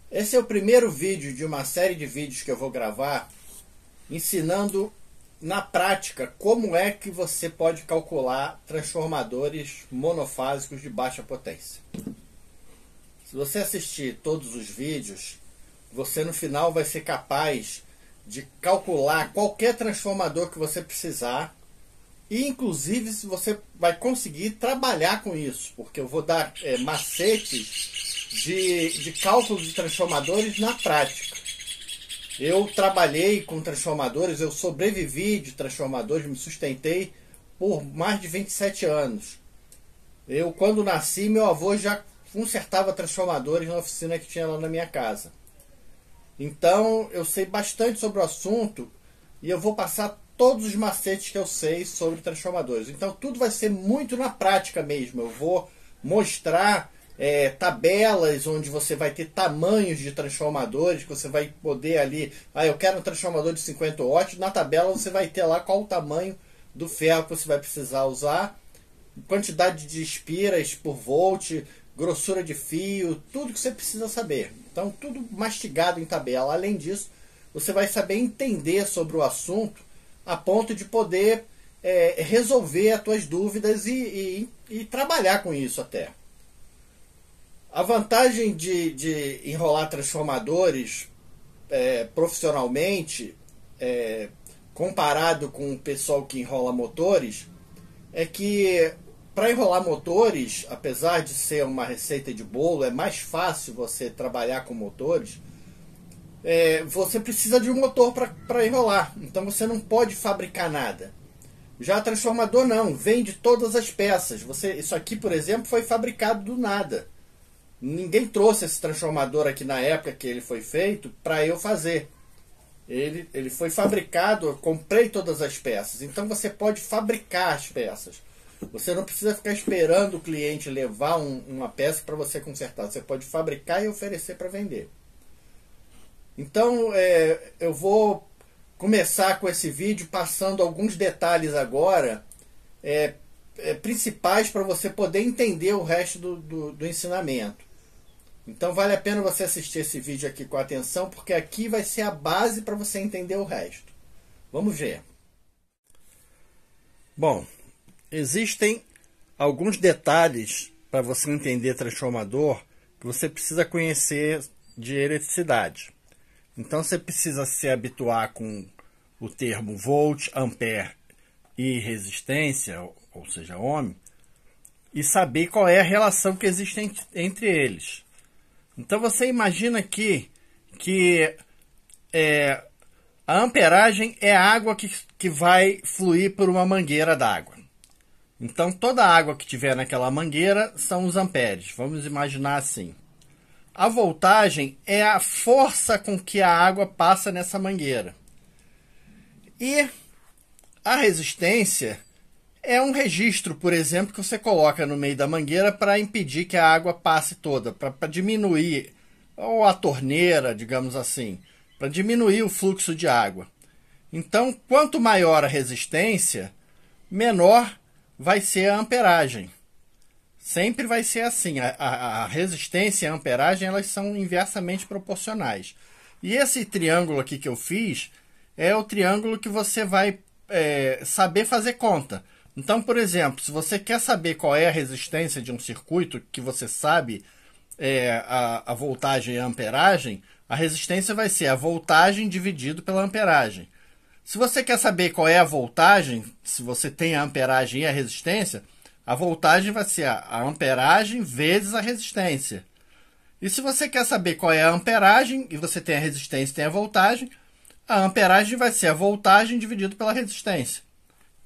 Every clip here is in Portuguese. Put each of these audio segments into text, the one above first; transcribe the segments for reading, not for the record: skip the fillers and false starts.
Esse é o primeiro vídeo de uma série de vídeos que eu vou gravar ensinando na prática como é que você pode calcular transformadores monofásicos de baixa potência. Se você assistir todos os vídeos, você no final vai ser capaz de calcular qualquer transformador que você precisar e inclusive se você vai conseguir trabalhar com isso, porque eu vou dar macetes de cálculo de transformadores na prática. Eu trabalhei com transformadores, eu sobrevivi de transformadores, me sustentei por mais de 27 anos. Eu, quando nasci, meu avô já consertava transformadores na oficina que tinha lá na minha casa. Então, eu sei bastante sobre o assunto e eu vou passar todos os macetes que eu sei sobre transformadores. Então, tudo vai ser muito na prática mesmo. Eu vou mostrar tabelas onde você vai ter tamanhos de transformadores, que você vai poder ali, eu quero um transformador de 50 watts, na tabela você vai ter lá qual o tamanho do ferro que você vai precisar usar, quantidade de espiras por volt, grossura de fio, tudo que você precisa saber. Então, tudo mastigado em tabela. Além disso, você vai saber entender sobre o assunto a ponto de poder resolver as tuas dúvidas e trabalhar com isso até. A vantagem de enrolar transformadores profissionalmente, comparado com o pessoal que enrola motores, é que para enrolar motores, apesar de ser uma receita de bolo, é mais fácil você trabalhar com motores, você precisa de um motor para enrolar, então você não pode fabricar nada. Já transformador não, vem de todas as peças. Isso aqui, por exemplo, foi fabricado do nada. Ninguém trouxe esse transformador aqui na época que ele foi feito para eu fazer. Ele foi fabricado, eu comprei todas as peças. Então você pode fabricar as peças. Você não precisa ficar esperando o cliente levar uma peça para você consertar. Você pode fabricar e oferecer para vender. Então eu vou começar com esse vídeo passando alguns detalhes agora principais para você poder entender o resto do ensinamento. Então vale a pena você assistir esse vídeo aqui com atenção, porque aqui vai ser a base para você entender o resto. Vamos ver. Bom, existem alguns detalhes para você entender transformador que você precisa conhecer de eletricidade. Então você precisa se habituar com o termo volt, ampere e resistência, ou seja, ohm, e saber qual é a relação que existe entre eles. Então você imagina aqui que a amperagem é a água que vai fluir por uma mangueira d'água. Então toda a água que tiver naquela mangueira são os amperes. Vamos imaginar assim. A voltagem é a força com que a água passa nessa mangueira. E a resistência é um registro, por exemplo, que você coloca no meio da mangueira para impedir que a água passe toda, para diminuir, ou a torneira, digamos assim, para diminuir o fluxo de água. Então, quanto maior a resistência, menor vai ser a amperagem. Sempre vai ser assim. A resistência e a amperagem elas são inversamente proporcionais. E esse triângulo aqui que eu fiz é o triângulo que você vai saber fazer conta. Então, por exemplo, se você quer saber qual é a resistência de um circuito, que você sabe a voltagem e a amperagem, a resistência vai ser a voltagem dividido pela amperagem. Se você quer saber qual é a voltagem, se você tem a amperagem e a resistência, a voltagem vai ser a amperagem vezes a resistência. E se você quer saber qual é a amperagem, e você tem a resistência e tem a amperagem vai ser a voltagem dividido pela resistência.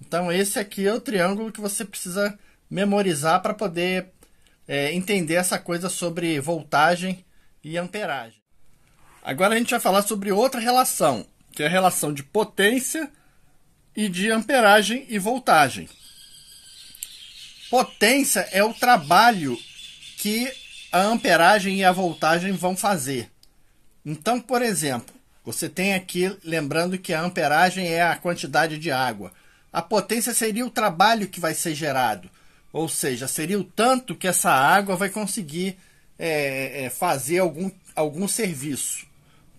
Então esse aqui é o triângulo que você precisa memorizar para poder entender essa coisa sobre voltagem e amperagem. Agora a gente vai falar sobre outra relação, que é a relação de potência e de amperagem e voltagem. Potência é o trabalho que a amperagem e a voltagem vão fazer. Então, por exemplo, você tem aqui, lembrando que a amperagem é a quantidade de água. A potência seria o trabalho que vai ser gerado. Ou seja, seria o tanto que essa água vai conseguir fazer algum serviço.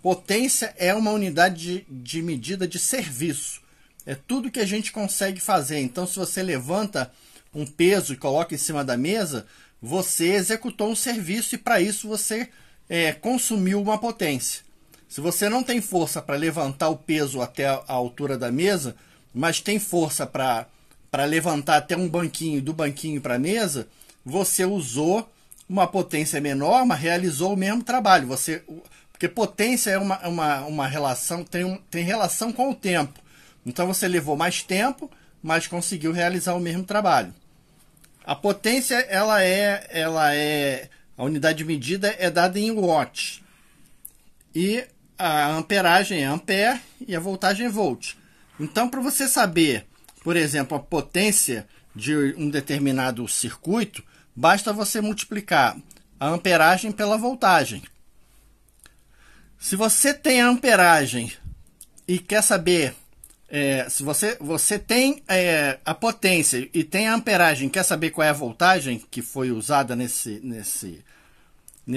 Potência é uma unidade de medida de serviço. É tudo que a gente consegue fazer. Então, se você levanta um peso e coloca em cima da mesa, você executou um serviço e para isso você consumiu uma potência. Se você não tem força para levantar o peso até a altura da mesa, mas tem força para levantar até um banquinho, do banquinho para a mesa, você usou uma potência menor, mas realizou o mesmo trabalho. Porque potência é uma relação, tem relação com o tempo. Então você levou mais tempo, mas conseguiu realizar o mesmo trabalho. A potência, a unidade de medida é dada em watts. E a amperagem é ampere e a voltagem é volt. Então, para você saber, por exemplo, a potência de um determinado circuito, basta você multiplicar a amperagem pela voltagem. Se você tem a amperagem e quer saber, se você tem a potência e tem a amperagem, quer saber qual é a voltagem que foi usada nesse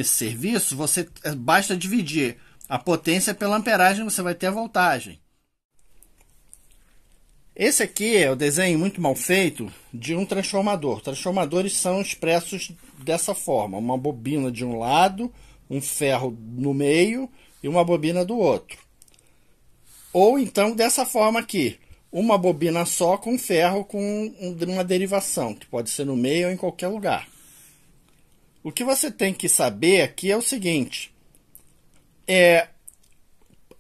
serviço, basta dividir a potência pela amperagem, você vai ter a voltagem. Esse aqui é o desenho muito mal feito de um transformador. Transformadores são expressos dessa forma: uma bobina de um lado, um ferro no meio e uma bobina do outro. Ou então dessa forma aqui, uma bobina só com ferro com uma derivação, que pode ser no meio ou em qualquer lugar. O que você tem que saber aqui é o seguinte: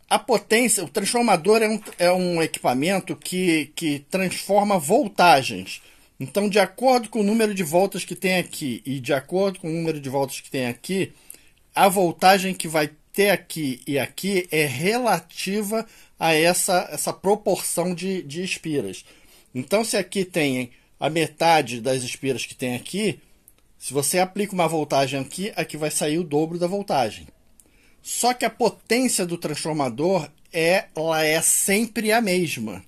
a potência, o transformador é um equipamento que transforma voltagens. Então, de acordo com o número de voltas que tem aqui e de acordo com o número de voltas que tem aqui, a voltagem que vai ter aqui e aqui é relativa a essa proporção de espiras. Então, se aqui tem a metade das espiras que tem aqui, se você aplica uma voltagem aqui, aqui vai sair o dobro da voltagem. Só que a potência do transformador ela é sempre a mesma.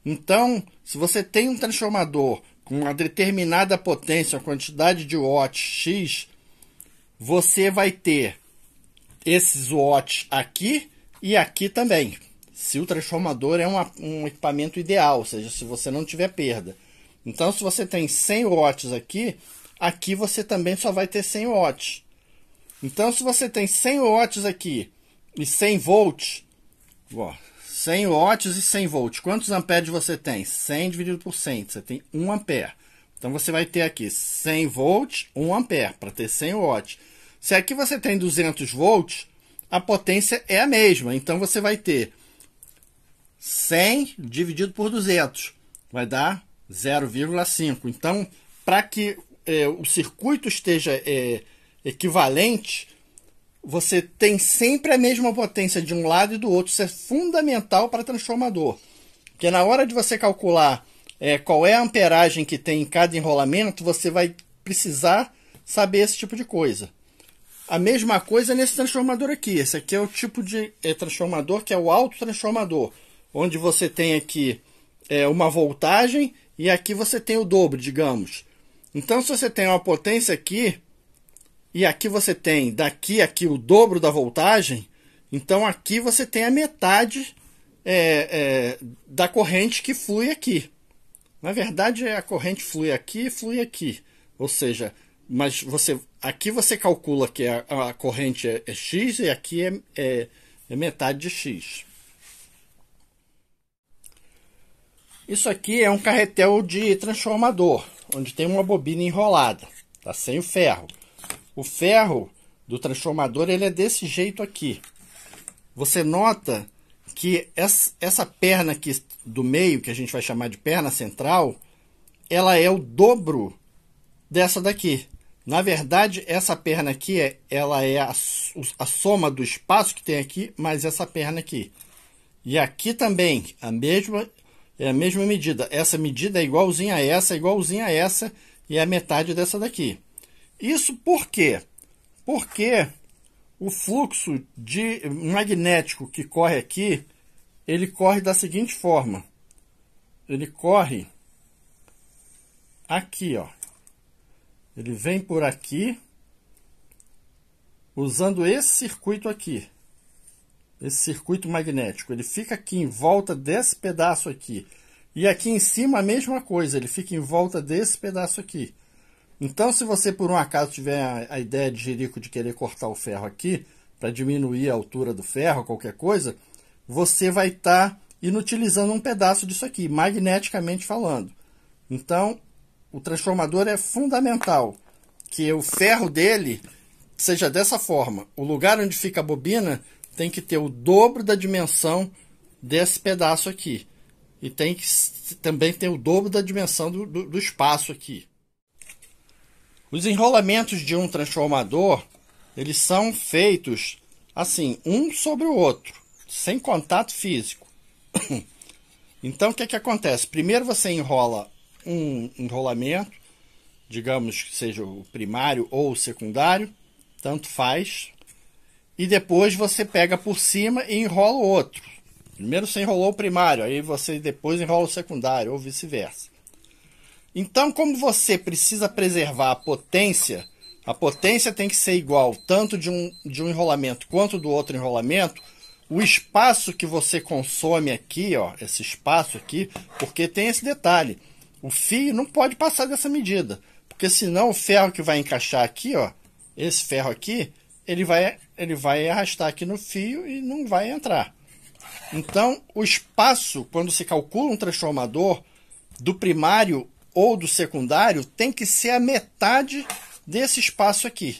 Então, se você tem um transformador com uma determinada potência, uma quantidade de watts X, você vai ter esses watts aqui e aqui também. Se o transformador é um equipamento ideal, ou seja, se você não tiver perda. Então, se você tem 100 watts aqui, aqui você também só vai ter 100 watts. Então, se você tem 100 watts aqui e 100 volts, 100 watts e 100 volts, quantos amperes você tem? 100 dividido por 100, você tem 1 ampere. Então, você vai ter aqui 100 volts, 1 ampere, para ter 100 watts. Se aqui você tem 200 volts, a potência é a mesma. Então, você vai ter 100 dividido por 200, vai dar 0,5. Então, para que o circuito esteja equivalente, você tem sempre a mesma potência de um lado e do outro. Isso é fundamental para transformador. Porque na hora de você calcular qual é a amperagem que tem em cada enrolamento, você vai precisar saber esse tipo de coisa. A mesma coisa nesse transformador aqui. Esse aqui é o tipo de transformador que é o autotransformador, onde você tem aqui uma voltagem e aqui você tem o dobro, digamos. Então, se você tem uma potência aqui, e aqui você tem daqui a aqui o dobro da voltagem, então aqui você tem a metade da corrente que flui aqui. Na verdade, a corrente flui aqui e flui aqui. Ou seja, mas aqui você calcula que a corrente é X e aqui é metade de X. Isso aqui é um carretel de transformador, onde tem uma bobina enrolada, tá? Sem o ferro. O ferro do transformador ele é desse jeito aqui. Você nota que essa perna aqui do meio, que a gente vai chamar de perna central, ela é o dobro dessa daqui. Na verdade, essa perna aqui ela é a soma do espaço que tem aqui, mais essa perna aqui. E aqui também, a mesma medida. Essa medida é igualzinha a essa, e é a metade dessa daqui. Isso por quê? Porque o fluxo magnético que corre aqui, ele corre da seguinte forma. Ele corre aqui, ó. Ele vem por aqui. usando esse circuito aqui. Esse circuito magnético. Ele fica aqui em volta desse pedaço aqui. E aqui em cima a mesma coisa. Ele fica em volta desse pedaço aqui. Então, se você por um acaso tiver a ideia de jirico de querer cortar o ferro aqui, para diminuir a altura do ferro, qualquer coisa, você vai estar inutilizando um pedaço disso aqui, magneticamente falando. Então, o transformador é fundamental que o ferro dele seja dessa forma. O lugar onde fica a bobina tem que ter o dobro da dimensão desse pedaço aqui. E tem que também ter o dobro da dimensão do espaço aqui. Os enrolamentos de um transformador, eles são feitos assim, um sobre o outro, sem contato físico. Então, o que acontece? Primeiro você enrola um enrolamento, digamos que seja o primário ou o secundário, tanto faz. E depois você pega por cima e enrola o outro. Primeiro você enrolou o primário, aí você depois enrola o secundário, ou vice-versa. Então, como você precisa preservar a potência tem que ser igual tanto de um enrolamento quanto do outro enrolamento. O espaço que você consome aqui, ó, esse espaço aqui, porque tem esse detalhe. O fio não pode passar dessa medida, porque senão o ferro que vai encaixar aqui, ó, esse ferro aqui, ele vai arrastar aqui no fio e não vai entrar. Então, o espaço, quando se calcula um transformador, do primário ou do secundário, tem que ser a metade desse espaço aqui.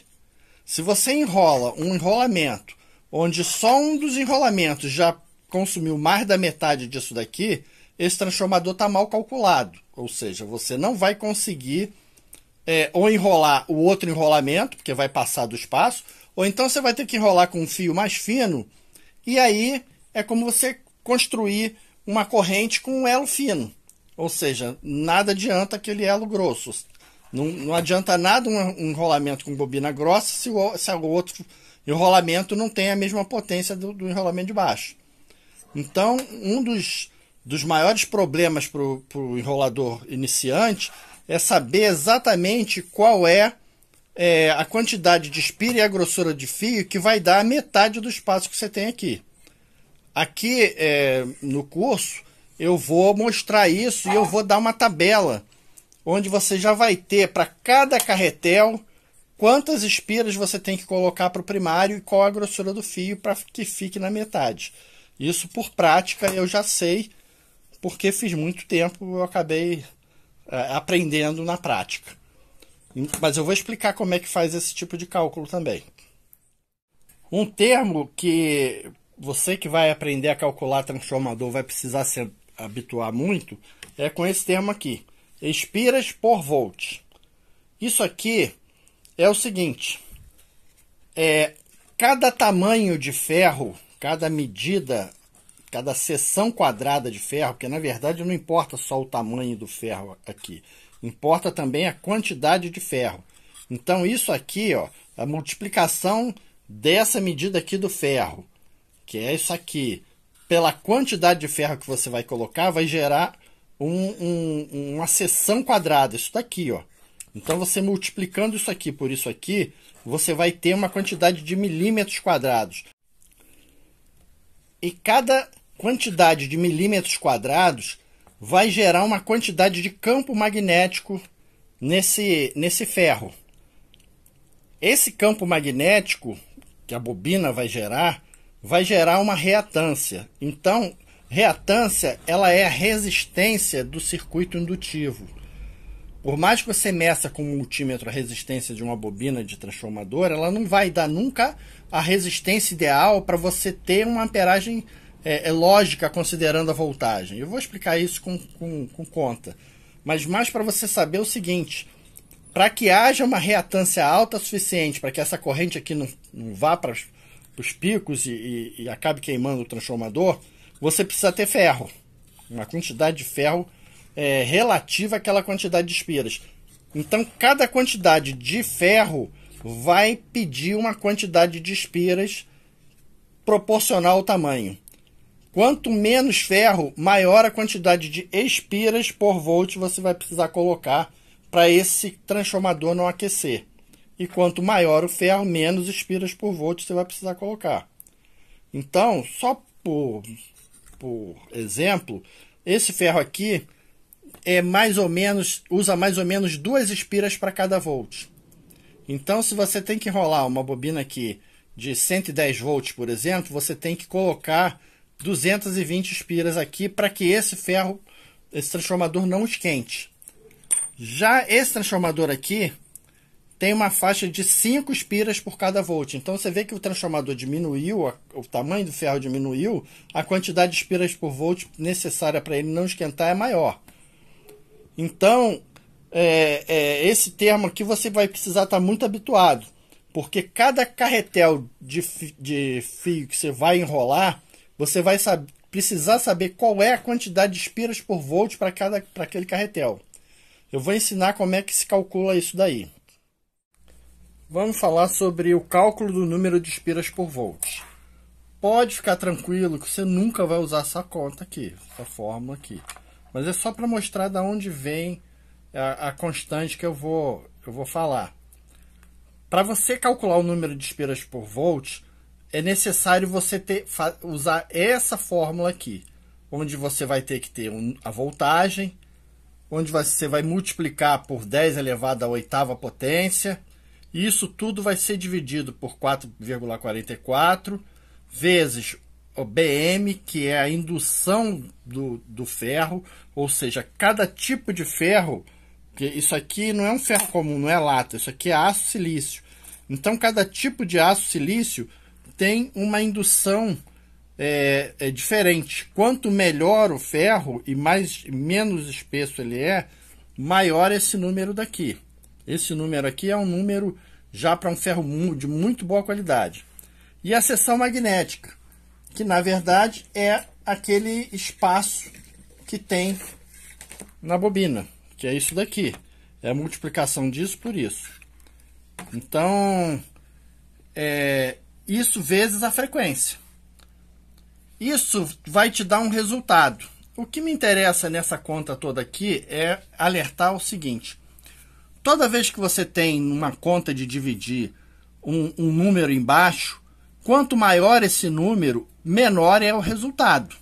Se você enrola um enrolamento onde só um dos enrolamentos já consumiu mais da metade disso daqui, esse transformador está mal calculado. Ou seja, você não vai conseguir ou enrolar o outro enrolamento, porque vai passar do espaço, ou então você vai ter que enrolar com um fio mais fino, e aí é como você construir uma corrente com um elo fino. Ou seja, nada adianta aquele elo grosso. Não adianta nada um enrolamento com bobina grossa se o outro enrolamento não tem a mesma potência do enrolamento de baixo. Então, um dos maiores problemas para o enrolador iniciante é saber exatamente qual é a quantidade de espira e a grossura de fio que vai dar a metade do espaço que você tem aqui. Aqui no curso eu vou mostrar isso e eu vou dar uma tabela onde você já vai ter para cada carretel quantas espiras você tem que colocar para o primário e qual a grossura do fio para que fique na metade. Isso por prática eu já sei, porque fiz muito tempo, eu acabei aprendendo na prática. Mas eu vou explicar como é que faz esse tipo de cálculo também. Um termo que você que vai aprender a calcular transformador vai precisar se habituar muito é com esse termo aqui, espiras por volt. Isso aqui é o seguinte, cada tamanho de ferro, cada medida, cada seção quadrada de ferro, porque na verdade não importa só o tamanho do ferro aqui, importa também a quantidade de ferro. Então isso aqui, ó, a multiplicação dessa medida aqui do ferro, que é isso aqui, pela quantidade de ferro que você vai colocar, vai gerar uma seção quadrada, isso daqui, ó. Então você multiplicando isso aqui por isso aqui, você vai ter uma quantidade de milímetros quadrados. E cada quantidade de milímetros quadrados vai gerar uma quantidade de campo magnético nesse ferro. Esse campo magnético que a bobina vai gerar uma reatância. Então, reatância ela é a resistência do circuito indutivo. Por mais que você meça com um multímetro a resistência de uma bobina de transformador, ela não vai dar nunca a resistência ideal para você ter uma amperagem lógica considerando a voltagem. Eu vou explicar isso com conta. Mas mais para você saber o seguinte, para que haja uma reatância alta o suficiente para que essa corrente aqui não vá para os picos e acabe queimando o transformador, você precisa ter ferro. Uma quantidade de ferro relativa àquela quantidade de espiras. Então, cada quantidade de ferro vai pedir uma quantidade de espiras proporcional ao tamanho. Quanto menos ferro, maior a quantidade de espiras por volt você vai precisar colocar para esse transformador não aquecer. e quanto maior o ferro, menos espiras por volt você vai precisar colocar. Então, só por exemplo, esse ferro aqui usa mais ou menos 2 espiras para cada volt. Então, se você tem que enrolar uma bobina aqui de 110 volts, por exemplo, você tem que colocar 220 espiras aqui para que esse transformador não esquente. Já esse transformador aqui tem uma faixa de 5 espiras por cada volt. Então você vê que o transformador diminuiu, o tamanho do ferro diminuiu, a quantidade de espiras por volt necessária para ele não esquentar é maior. Então, esse termo aqui você vai precisar estar muito habituado, porque cada carretel de fio que você vai enrolar, você vai precisar saber qual é a quantidade de espiras por volt para aquele carretel. Eu vou ensinar como é que se calcula isso daí. Vamos falar sobre o cálculo do número de espiras por volt. Pode ficar tranquilo que você nunca vai usar essa conta aqui, essa fórmula aqui. Mas é só para mostrar de onde vem a constante que eu vou falar. Para você calcular o número de espiras por volt, é necessário você usar essa fórmula aqui, onde você vai ter que ter a voltagem, onde você vai multiplicar por 10 elevado à oitava potência. Isso tudo vai ser dividido por 4,44 vezes o BM, que é a indução do ferro, ou seja, cada tipo de ferro, porque isso aqui não é um ferro comum, não é lata, isso aqui é aço silício. Então, cada tipo de aço silício tem uma indução diferente. Quanto melhor o ferro e menos espesso ele é, maior esse número daqui. Esse número aqui é um número já para um ferro de muito boa qualidade. E a seção magnética, que na verdade é aquele espaço que tem na bobina, que é isso daqui. É a multiplicação disso por isso. Então, isso vezes a frequência. Isso vai te dar um resultado. O que me interessa nessa conta toda aqui é alertar o seguinte: toda vez que você tem uma conta de dividir um número embaixo, quanto maior esse número, menor é o resultado.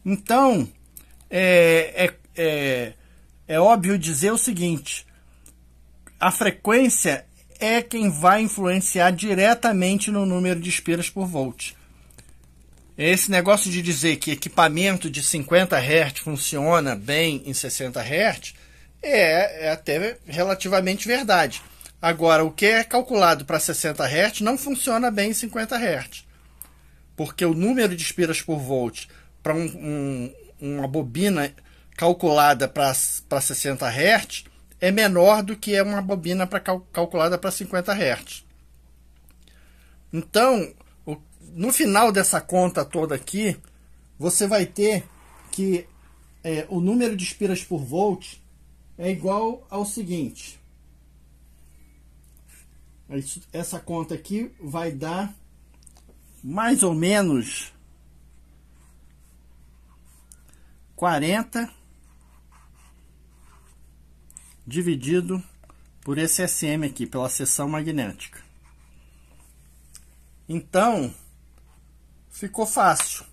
Então, é óbvio dizer o seguinte: a frequência é quem vai influenciar diretamente no número de espiras por volt. Esse negócio de dizer que equipamento de 50 Hz funciona bem em 60 Hz é até relativamente verdade. Agora, o que é calculado para 60 Hz não funciona bem em 50 Hz. Porque o número de espiras por volt para uma bobina calculada para 60 Hz é menor do que uma bobina calculada para 50 Hz. Então, no final dessa conta toda aqui, você vai ter que o número de espiras por volt é igual ao seguinte. Essa conta aqui vai dar mais ou menos 40 dividido por esse SM aqui, pela seção magnética. Então, ficou fácil.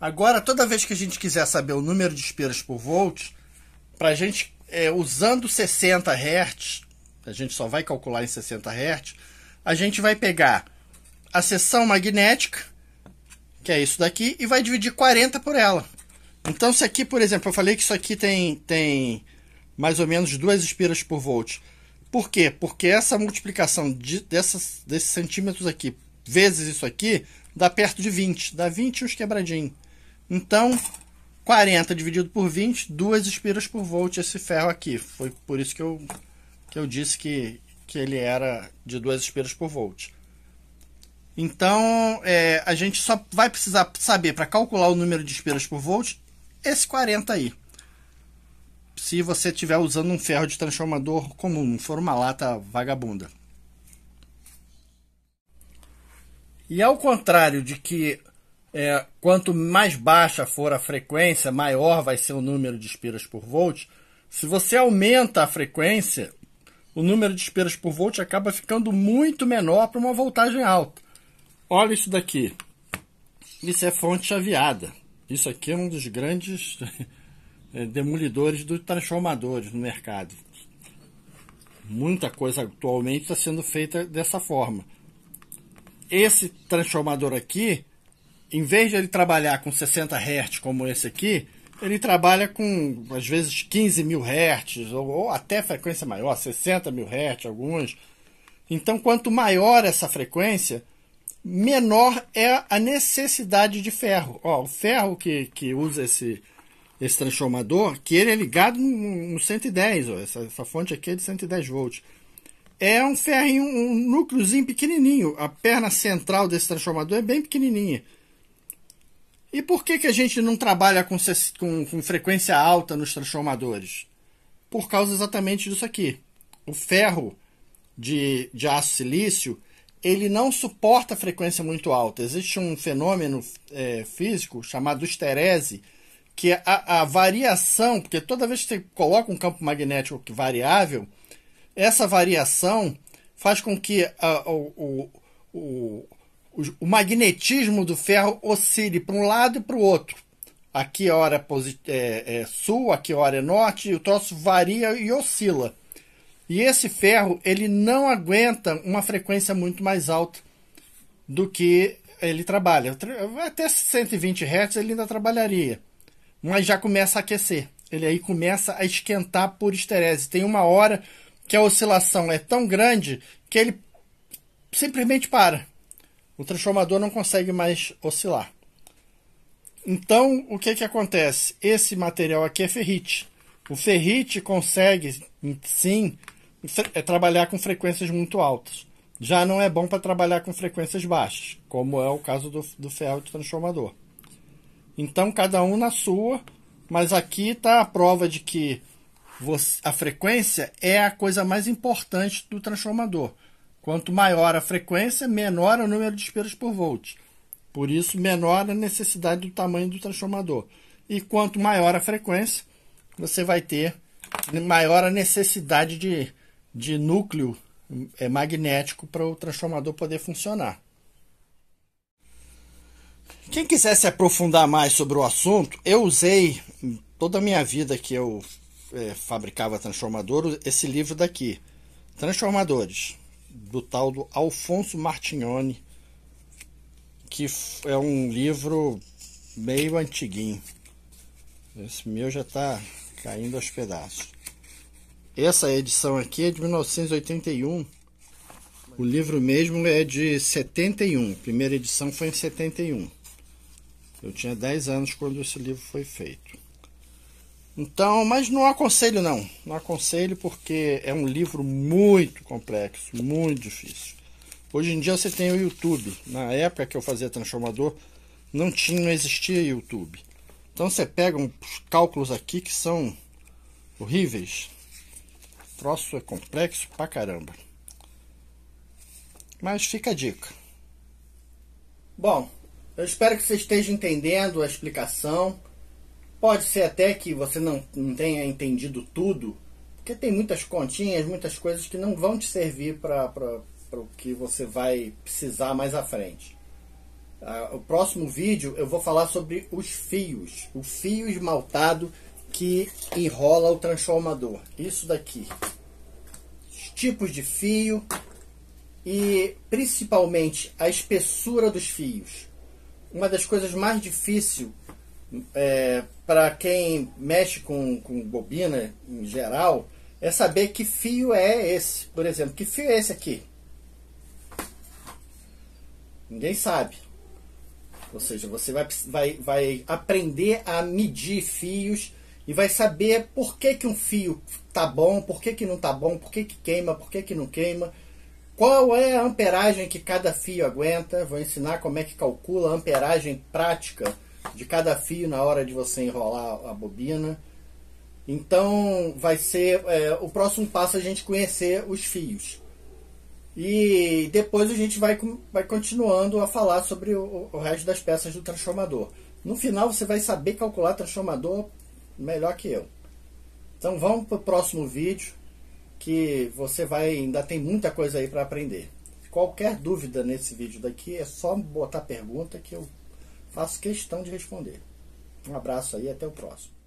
Agora, toda vez que a gente quiser saber o número de espiras por volt, para a gente, usando 60 Hz, a gente só vai calcular em 60 Hz, a gente vai pegar a seção magnética, que é isso daqui, e vai dividir 40 por ela. Então, se aqui, por exemplo, eu falei que isso aqui tem mais ou menos 2 espiras por volt. Por quê? Porque essa multiplicação desses centímetros aqui vezes isso aqui dá perto de 20. Dá 20 e uns quebradinhos. Então, 40 dividido por 20, 2 espiras por volt esse ferro aqui. Foi por isso que eu disse que ele era de 2 espiras por volt. Então, a gente só vai precisar saber, para calcular o número de espiras por volt, esse 40 aí. Se você estiver usando um ferro de transformador comum, não for uma lata vagabunda. E ao contrário de que quanto mais baixa for a frequência, maior vai ser o número de espiras por volt, se você aumenta a frequência, o número de esperas por volt acaba ficando muito menor para uma voltagem alta. Olha isso daqui. Isso é fonte chaveada. Isso aqui é um dos grandes demolidores dos transformadores no mercado. Muita coisa atualmente está sendo feita dessa forma. Esse transformador aqui, em vez de ele trabalhar com 60 Hz como esse aqui, ele trabalha com, às vezes, 15 mil Hz, ou até frequência maior, 60 mil Hz, alguns. Então, quanto maior essa frequência, menor é a necessidade de ferro. Ó, o ferro que usa esse transformador, que ele é ligado no 110, ó, essa fonte aqui é de 110 volts. É um ferrinho, um núcleozinho pequenininho. A perna central desse transformador é bem pequenininha. E por que a gente não trabalha com frequência alta nos transformadores? Por causa exatamente disso aqui. O ferro de aço silício, ele não suporta frequência muito alta. Existe um fenômeno físico chamado esterese, que é a variação, porque toda vez que você coloca um campo magnético variável, essa variação faz com que o magnetismo do ferro oscile para um lado e para o outro. Aqui a hora é sul, aqui a hora é norte, e o troço varia e oscila. E esse ferro, ele não aguenta uma frequência muito mais alta do que ele trabalha. Até 120 Hz ele ainda trabalharia, mas já começa a aquecer. Ele aí começa a esquentar por esterese. Tem uma hora que a oscilação é tão grande que ele simplesmente para. O transformador não consegue mais oscilar. Então, o que acontece? Esse material aqui é ferrite. O ferrite consegue, sim, trabalhar com frequências muito altas. Já não é bom para trabalhar com frequências baixas, como é o caso do ferro de transformador. Então, cada um na sua, mas aqui está a prova de que a frequência é a coisa mais importante do transformador. Quanto maior a frequência, menor é o número de esperas por volt. Por isso, menor a necessidade do tamanho do transformador. E quanto maior a frequência, você vai ter maior a necessidade de núcleo magnético para o transformador poder funcionar. Quem quiser se aprofundar mais sobre o assunto, eu usei toda a minha vida que eu fabricava transformador, esse livro daqui, Transformadores, do tal do Alfonso Martignoni, que é um livro meio antiguinho. Esse meu já está caindo aos pedaços. Essa edição aqui é de 1981. O livro mesmo é de 71. A primeira edição foi em 71. Eu tinha 10 anos quando esse livro foi feito. Então, mas não aconselho não. Não aconselho porque é um livro muito complexo, muito difícil. Hoje em dia você tem o YouTube. Na época que eu fazia transformador, não existia YouTube. Então você pega uns cálculos aqui que são horríveis. O troço é complexo pra caramba. Mas fica a dica. Bom, eu espero que você esteja entendendo a explicação. Pode ser até que você não tenha entendido tudo, porque tem muitas continhas, muitas coisas que não vão te servir para o que você vai precisar mais à frente. O próximo vídeo eu vou falar sobre os fios, o fio esmaltado que enrola o transformador. Isso daqui. Os tipos de fio e principalmente a espessura dos fios. Uma das coisas mais difíceis para quem mexe com bobina em geral é saber que fio é esse. Por exemplo, que fio é esse aqui? Ninguém sabe. Ou seja, você vai aprender a medir fios e vai saber por que um fio tá bom, por que não tá bom, por que queima, por que não queima. Qual é a amperagem que cada fio aguenta. Vou ensinar como é que calcula a amperagem prática de cada fio na hora de você enrolar a bobina. Então vai ser o próximo passo a gente conhecer os fios. E depois a gente vai continuando a falar sobre o resto das peças do transformador. No final você vai saber calcular transformador melhor que eu. Então vamos para o próximo vídeo. que você ainda tem muita coisa aí para aprender. Qualquer dúvida nesse vídeo daqui é só botar pergunta que eu faço questão de responder. Um abraço aí, até o próximo.